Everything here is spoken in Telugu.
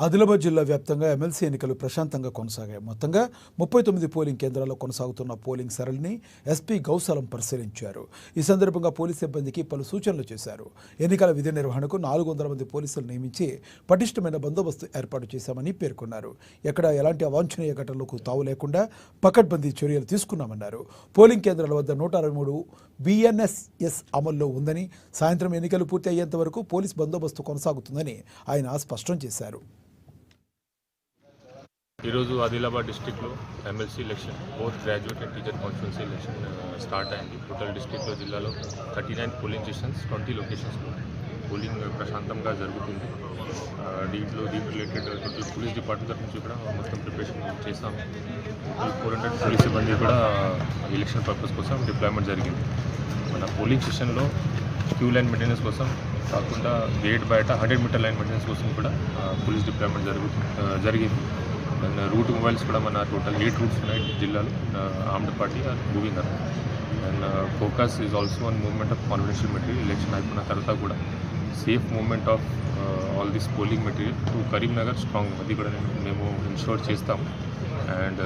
ఆదిలాబాద్ జిల్లా వ్యాప్తంగా ఎమ్మెల్సీ ఎన్నికలు ప్రశాంతంగా కొనసాగాయి. మొత్తంగా 39 పోలింగ్ కేంద్రాల్లో కొనసాగుతున్న పోలింగ్ సరళిని ఎస్పీ గౌసలం పరిశీలించారు. ఈ సందర్భంగా పోలీస్ సిబ్బందికి పలు సూచనలు చేశారు. ఎన్నికల విధి నిర్వహణకు 400 మంది పోలీసులు నియమించి పటిష్టమైన బందోబస్తు ఏర్పాటు చేశామని పేర్కొన్నారు. ఎక్కడ ఎలాంటి అవాంఛనీయ ఘటనలకు తావు లేకుండా పకడ్బందీ చర్యలు తీసుకున్నామన్నారు. పోలింగ్ కేంద్రాల వద్ద 163 BNSS అమల్లో ఉందని, సాయంత్రం ఎన్నికలు పూర్తి అయ్యేంత వరకు పోలీస్ బందోబస్తు కొనసాగుతుందని ఆయన స్పష్టం చేశారు. ఈరోజు ఆదిలాబాద్ డిస్ట్రిక్ట్లో MLC election, both graduate and teacher constituency election start అయింది. టోటల్ డిస్ట్రిక్ట్లో జిల్లాలో 39 పోలింగ్ స్టేషన్స్, 20 లొకేషన్స్లో పోలింగ్ ప్రశాంతంగా జరుగుతుంది. దీంట్లో రిలేటెడ్ టోటల్ పోలీస్ డిపార్ట్మెంట్ తరఫు నుంచి కూడా మొత్తం ప్రిపరేషన్ చేస్తాము. 400 పోలీస్ సిబ్బంది కూడా ఎలక్షన్ పర్పస్ కోసం డిప్లాయ్మెంట్ జరిగింది. మన పోలింగ్ స్టేషన్లో క్యూ లైన్ మెయింటెనెన్స్ కోసం కాకుండా గేట్ బయట 100 మీటర్ లైన్ మెయింటెనెన్స్ కోసం కూడా పోలీస్ డిప్లాయ్మెంట్ జరిగింది. అండ్ రూట్ మొబైల్స్ కూడా మన టోటల్ 8 రూట్స్ ఉన్నాయి జిల్లాలో. Armed party or moving around. And focus is also on movement of confidential material. Election అయిపోయిన తర్వాత కూడా safe movement of all this polling material to Karimnagar strong, అది కూడా మేము ఇన్షూర్ చేస్తాము. అండ్